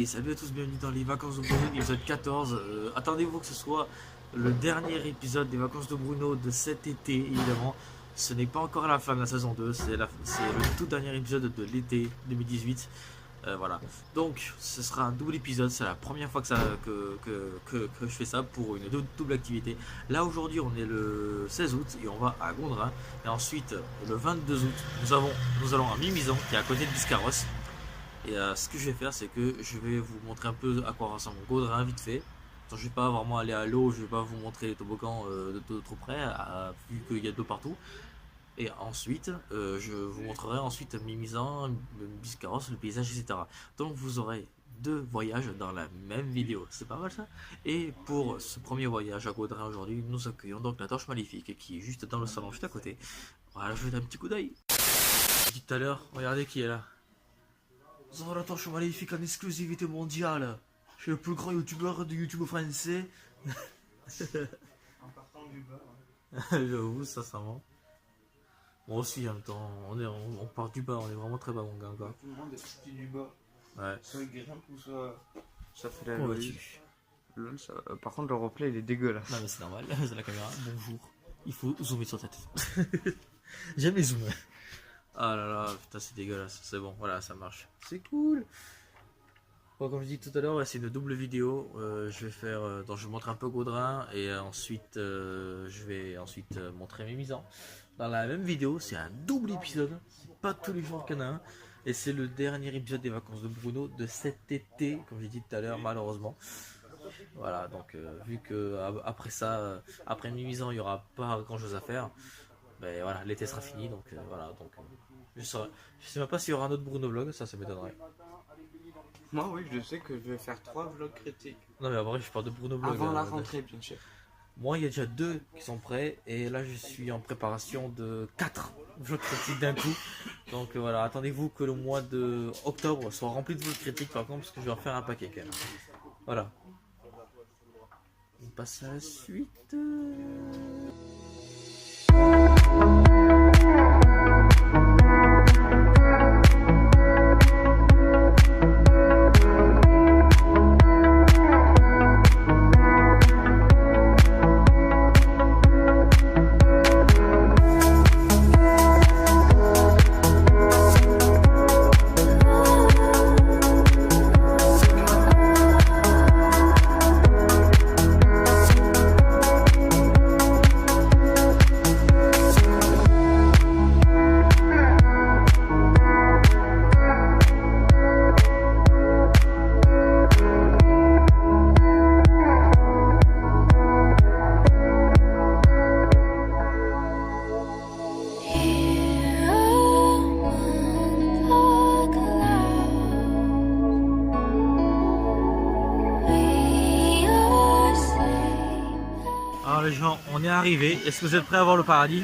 Et salut à tous, bienvenue dans les vacances de Bruno, épisode 14. Attendez-vous que ce soit le dernier épisode des vacances de Bruno de cet été, évidemment. Ce n'est pas encore la fin de la saison 2, c'est le tout dernier épisode de l'été 2018. Voilà, donc ce sera un double épisode, c'est la première fois que je fais ça pour une double activité. Là aujourd'hui on est le 16 août et on va à Gondrin. Et ensuite le 22 août nous allons à Mimizan qui est à côté de Biscarrosse. Et ce que je vais faire, c'est que je vais vous montrer un peu à quoi ressemble Gondrin vite fait. Donc, je vais pas vraiment aller à l'eau, je vais pas vous montrer les toboggans de trop près, vu qu'il y a de l'eau partout. Et ensuite, je vous montrerai ensuite Mimizan, Biscarrosse, le paysage, etc. Donc vous aurez deux voyages dans la même vidéo, c'est pas mal ça. Et pour ce premier voyage à Gondrin aujourd'hui, nous accueillons donc la torche maléfique qui est juste dans le salon, juste à côté. Voilà, je vais dar un petit coup d'œil. Dit tout à l'heure, regardez qui est là. Nous avons la torche maléfique en exclusivité mondiale. Je suis le plus grand youtubeur de YouTube français. En partant du bas. Ouais. J'avoue, ça ment. Moi aussi en même temps, on part du bas, on est vraiment très bas mon gars encore. Tout le monde est parti du bas. Ouais. Soit il grimpe ou soit ça fait la Comment lol. vas-tu? Lol, ça... Par contre le replay il est dégueulasse. Non mais c'est normal, c'est la caméra, bonjour. Il faut zoomer sur ta tête. Jamais zoomer. Ah là là, putain c'est dégueulasse, c'est bon, voilà ça marche. C'est cool. Bon, comme je dis tout à l'heure, c'est une double vidéo. Je vais faire, donc je montre un peu Gondrin et ensuite je vais montrer Mimizan. Dans la même vidéo, c'est un double épisode, c'est pas tous les jours qu'il y en a un. Et c'est le dernier épisode des vacances de Bruno de cet été, comme j'ai dit tout à l'heure, malheureusement. Voilà, donc vu que après ça, après Mimizan, il n'y aura pas grand chose à faire. Ben voilà, l'été sera fini, donc voilà. Donc je sais même pas s'il y aura un autre Bruno vlog, ça m'étonnerait. Moi oui, je sais que je vais faire 3 vlogs critiques. Non mais après je parle de Bruno vlog. Avant la rentrée bien sûr. Moi il y a déjà 2 qui sont prêts et là je suis en préparation de 4 vlogs critiques d'un coup. Donc voilà, attendez-vous que le mois de octobre soit rempli de vlogs critiques par contre parce que je vais en faire un paquet quand même. Voilà. On passe à la suite. Alors les gens, on est arrivé. Est-ce que vous êtes prêts à voir le paradis?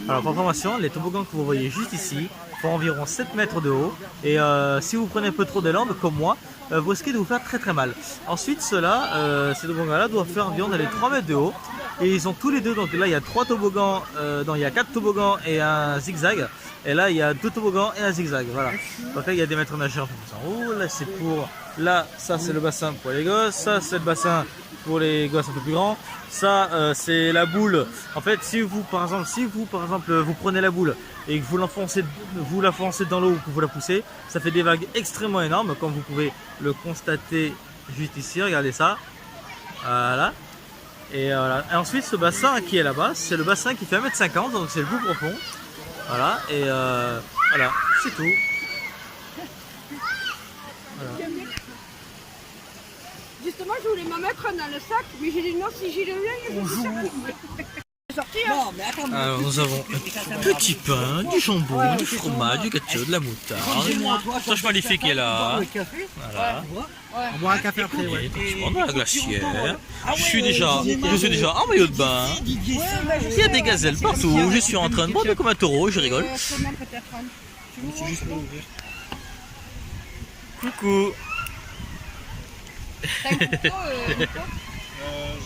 Alors pour information, les toboggans que vous voyez juste ici font environ 7 mètres de haut. Et si vous prenez un peu trop d'élan, comme moi, vous risquez de vous faire très mal. Ensuite, ceux-là, ces toboggans-là doivent faire environ dans les 3 mètres de haut. Et ils ont tous les deux, donc là il y a 3 toboggans, il y a 4 toboggans et un zigzag. Et là il y a 2 toboggans et un zigzag, voilà. Donc là il y a des maîtres nageurs en haut, là c'est pour... Là, ça c'est le bassin pour les gosses, ça c'est le bassin pour les gosses un peu plus grands. Ça c'est la boule. En fait si vous par exemple vous prenez la boule et que vous la foncez dans l'eau ou que vous la poussez, ça fait des vagues extrêmement énormes comme vous pouvez le constater juste ici, regardez ça. Voilà. Et voilà. Et ensuite ce bassin qui est là-bas, c'est le bassin qui fait 1m50, donc c'est le plus profond. Voilà, et voilà, c'est tout. Voilà. Justement, je voulais me mettre dans le sac, mais j'ai dit non, si j'y reviens, je vais sortir. Non, mais attends. Alors nous avons un petit pain, du jambon, du fromage, du ketchup, de la moutarde. La torche maléfique est là. Voilà. On boit un café après, ouais. Je prends la glacière. Je suis déjà en maillot de bain. Il y a des gazelles partout. Je suis en train de boire comme un taureau, je rigole. Coucou.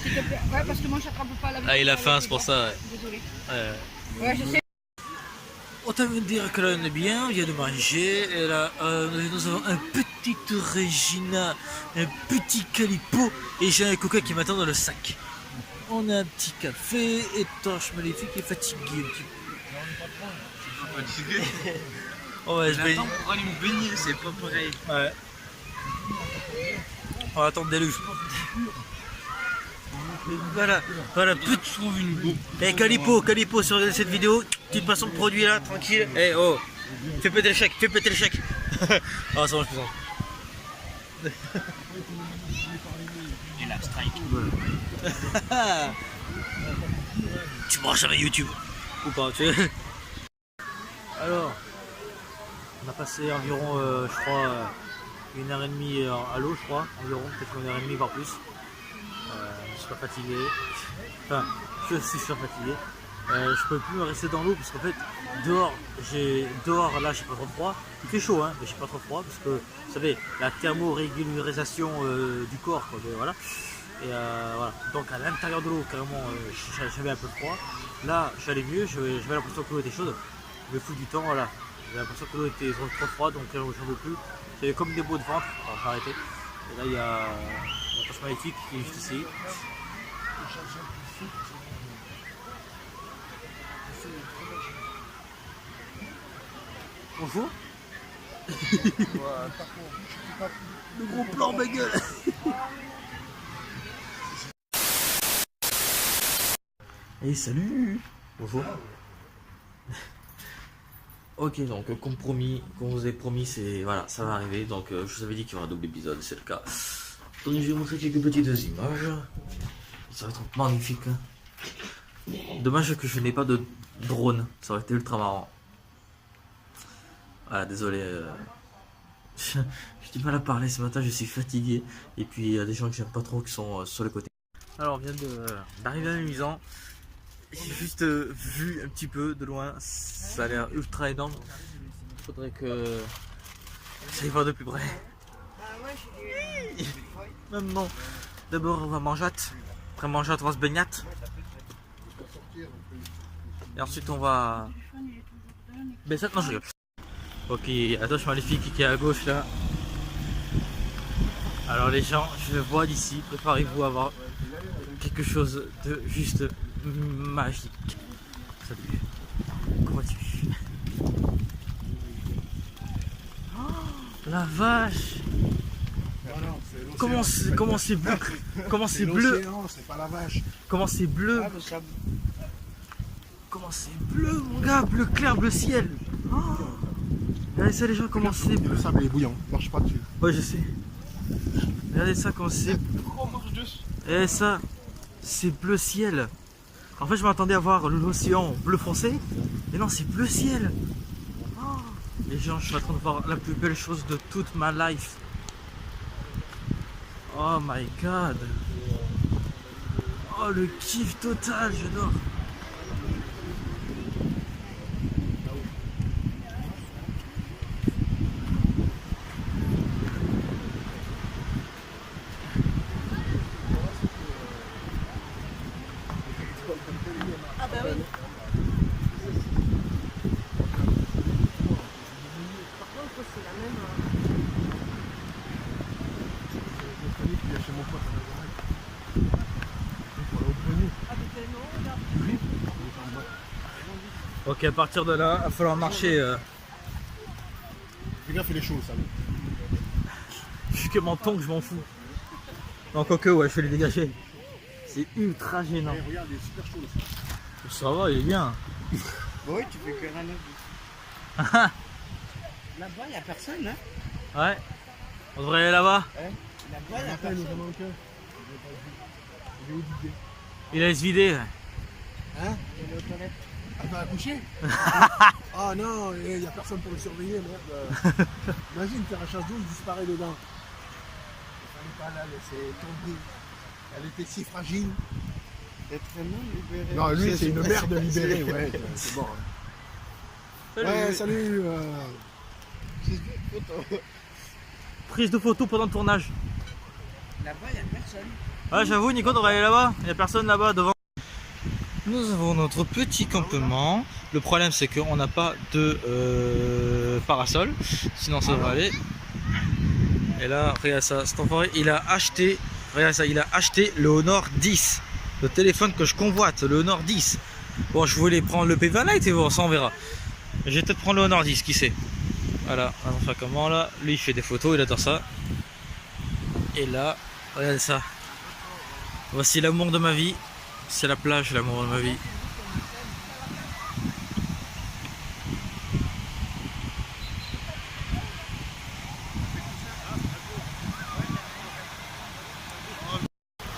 S'il te plaît. Ouais, parce que moi, j'attrape pas la Ah, il a faim, c'est pour ça. Ouais. Désolé. Ouais, je sais. Autant me dire que là on est bien, on vient de manger, et là nous avons un petit Regina, un petit Calipo, et j'ai un coca qui m'attend dans le sac. On a un petit café, et Torche Maléfique est fatigué un petit peu. Fatigué. Oh ouais, je vais... pour aller me baigner, c'est pas pareil. Ouais. On va attendre le déluge. Voilà, petit... trouve une boue. Eh Calipo, sur cette vidéo, petite façon de produit là, tranquille. Eh oh, fais péter le chèque, Ah, ça va, je plaisante. Et la strike. Tu manges jamais YouTube ou pas, tu sais. Alors, on a passé environ, je crois, 1h30 à l'eau, je crois, environ, peut-être 1h30 voire plus. Je suis pas fatigué. Enfin, je suis super fatigué. Je peux plus rester dans l'eau parce qu'en fait, dehors là, j'ai pas trop froid. Il fait chaud, hein, mais j'ai pas trop froid parce que, vous savez, la thermorégularisation du corps, quoi, voilà. Et voilà. Donc à l'intérieur de l'eau, carrément, j'avais un peu froid. Là, j'allais mieux, j'avais l'impression que l'eau était chaude. Mais plus du temps, voilà. J'avais l'impression que l'eau était trop froide, donc j'en veux plus. J'avais comme des maux de ventre, alors j'ai arrêté. Et là, il y a la Torche Maléfique qui est juste ici. Bonjour. Le gros plan, ma gueule. Et salut. Bonjour. Ok, donc comme promis, comme je vous ai promis, c'est voilà, ça va arriver. Donc je vous avais dit qu'il y aura un double épisode, c'est le cas. Donc je vais vous montrer quelques petites images. Ça va être magnifique. Dommage que je n'ai pas de drone, ça aurait été ultra marrant. Voilà, désolé. J'ai du mal à parler ce matin, je suis fatigué. Et puis il y a des gens que j'aime pas trop qui sont sur le côté. Alors on vient d'arriver à Mimizan. J'ai juste vu un petit peu de loin, ça a l'air ultra énorme. Faudrait que ça y va de plus près. Maintenant, d'abord on va manger. Après manger, on va se baigner. Et ensuite on va... Ben ça, non je rigole. Ok, la Torche Maléfique qui est à gauche là. Alors les gens, je vois d'ici, préparez-vous à avoir quelque chose de juste magique. Salut. Comment vas-tu? Oh, la vache. Comment c'est bleu? Comment c'est bleu? C'est pas la vache. Comment c'est bleu? Comment c'est bleu mon gars? Bleu clair, bleu ciel. Oh, regardez ça les gens, comment c'est bleu. Le sable est bouillant, marche pas dessus. Ouais je sais. Regardez ça comment c'est. Et ça, c'est bleu ciel. En fait je m'attendais à voir l'océan bleu foncé. Mais non c'est bleu ciel. Oh, les gens, je suis en train de voir la plus belle chose de toute ma life. Oh my god. Oh le kiff total, j'adore. Ah bah oui. Par contre, c'est la même. Ok, à partir de là, il va falloir marcher. Fais gaffe, il est chaud, ça. Jusque mon tongue, je m'en fous. Non, quoique, ouais, je vais les dégager. C'est ultra gênant. Regarde, il est super chaud, là. Ça va, il est bien. Oui, tu fais que rien à dire. Là-bas, il n'y a personne, hein. Ouais. On devrait aller là-bas. Là-bas, il n'y a personne. Il allait se vider. Hein? Ah, t'as accouché? Ah non, il n'y a personne pour le surveiller, merde. Imagine, faire un chasse-d'eau, il disparaît dedans. Il fallait pas la laisser tomber. Elle était si fragile. Être vraiment libéré. Non, lui, c'est une merde libérée, ouais. C'est bon. Salut. Ouais, salut. Prise de photo pendant le tournage. Là-bas, il n'y a personne. Ouais, j'avoue, Nico, on devrait aller là-bas. Il n'y a personne là-bas devant. Nous avons notre petit campement. Le problème, c'est qu'on n'a pas de parasol. Sinon, ça devrait aller. Et là, regarde ça. Cet enfoiré, il a acheté. Regarde ça, il a acheté le Honor 10. Le téléphone que je convoite, le Honor 10. Bon, je voulais prendre le P20 Lite et bon, ça on verra. Je vais peut-être prendre le Honor 10, qui sait. Voilà, on va faire comment là. Lui, il fait des photos, il adore ça. Et là, regardez ça. Voici l'amour de ma vie. C'est la plage, l'amour de ma vie.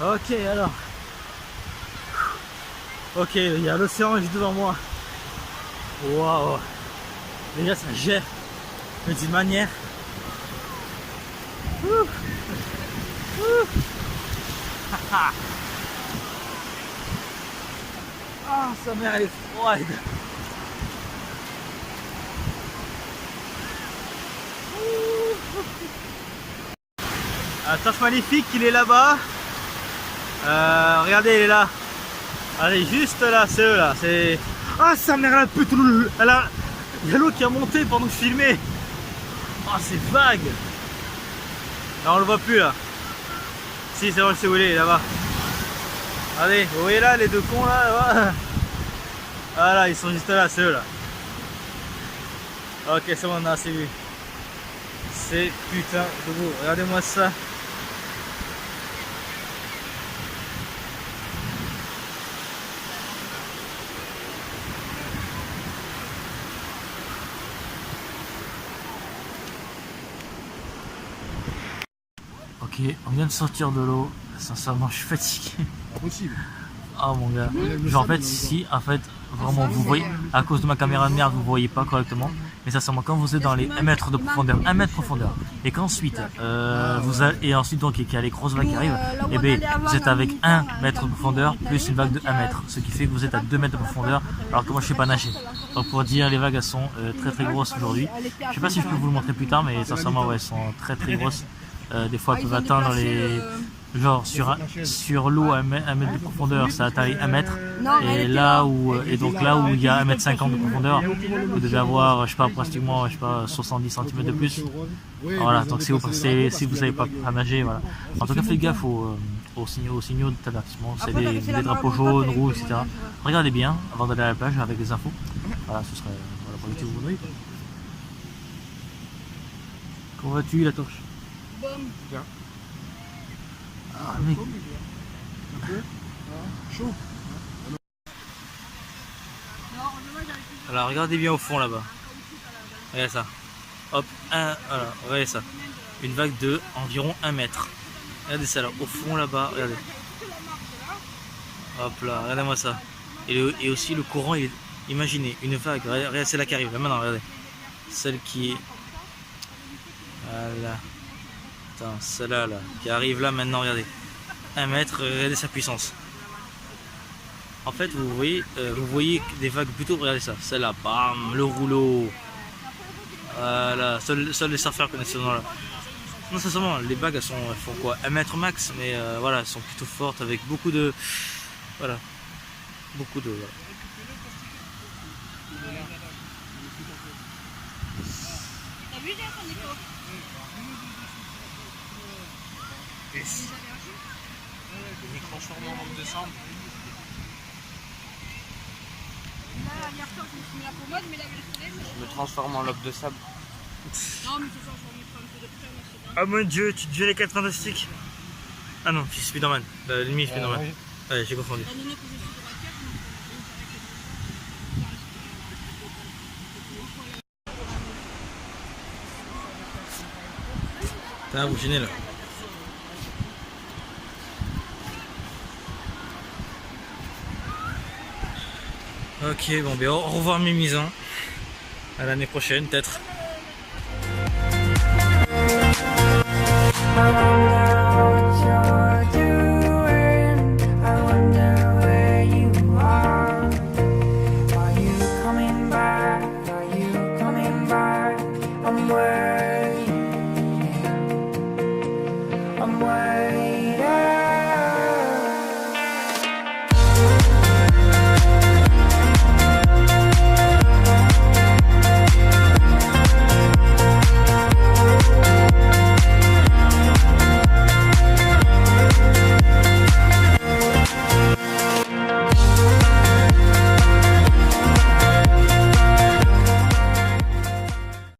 Ok, alors. Ok, il y a l'océan juste devant moi. Waouh. Les gars, ça gère. Mais d'une manière. Ouh. Ouh. Ah, sa mère, elle est froide. Un torche magnifique, il est là-bas. Regardez, il est là. Allez, juste là, c'est eux là. C'est. Ah, sa mère, la pute. Elle a. Il y a l'eau qui a monté pendant que je filmais. Ah, c'est vague. Là, on le voit plus là. Si, c'est bon, je sais où il est, là-bas. Allez, vous voyez là, les deux cons là. Voilà, ils sont juste là, c'est eux là. Ok, c'est bon, on a assez vu. C'est putain de beau. Regardez-moi ça. Ok, on vient de sortir de l'eau. Sincèrement, je suis fatigué. Impossible. Ah mon gars. Genre en fait ici, en fait, vraiment vous voyez, à cause de ma caméra de merde, vous voyez pas correctement. Mais sincèrement, quand vous êtes dans les 1 mètre de profondeur, 1 mètre de profondeur, et qu'ensuite et ensuite donc qu'il y a les grosses vagues qui arrivent, et bien vous êtes avec 1 mètre de profondeur plus une vague de 1 mètre, ce qui fait que vous êtes à 2 mètres de profondeur, alors que moi je sais pas nager. Donc pour dire, les vagues elles sont très très grosses aujourd'hui. Je sais pas si je peux vous le montrer plus tard, mais sincèrement ouais, elles sont très très grosses. Des fois elles peuvent atteindre les. Genre sur l'eau à 1 mètre de profondeur, ça atteint 1 mètre. Et là où donc là où il y a 1,50 m de profondeur, vous devez avoir, je sais pas, pratiquement, je sais pas, 70 cm de plus. Voilà, donc si vous savez pas nager, voilà. En tout cas, faites gaffe aux signaux d'avertissement. C'est des drapeaux jaunes, rouges, etc. Regardez bien avant d'aller à la plage avec des infos. Voilà, ce serait voilà, pour éviter de vous noyer. Comment vas-tu, la torche? Bien. Ah, mec. Un peu chaud. Alors regardez bien au fond là-bas. Regardez ça. Hop, voilà, regardez ça. Une vague de environ 1 mètre. Regardez ça là, au fond là-bas, regardez. Hop là, regardez-moi ça. Et aussi le courant, imaginez, une vague, regardez celle-là qui arrive, là maintenant, regardez. Celle qui est... Voilà. Attends, celle-là là, qui arrive là maintenant, regardez. 1 mètre, regardez sa puissance. En fait, vous voyez des vagues plutôt, regardez ça, celle-là, bam, le rouleau. Voilà, seuls les surfeurs connaissent ce nom-là. Non, sincèrement, les vagues, elles font quoi, 1 mètre max, mais voilà, elles sont plutôt fortes avec beaucoup de... Voilà. Beaucoup de... Voilà. T'as vu, Nico? Il est transformé en lampe de sable. Là, hier soir, je me suis mis la pommade, mais là, le soleil, Je me transforme en lobe de sable. non, mais ce soir, je vais mettre un peu de crème, c'est bien. Ah mon dieu, tu deviens les 4 fantastiques. Ah non, c'est Spider-Man, l'ennemi Spider-Man. Oui. Ouais, j'ai confondu. La nana que je suis sur la carte, T'as vous gênez là. Ok, bon, ben au revoir mes misants. À l'année prochaine, peut-être. Are you coming back? I'm waiting.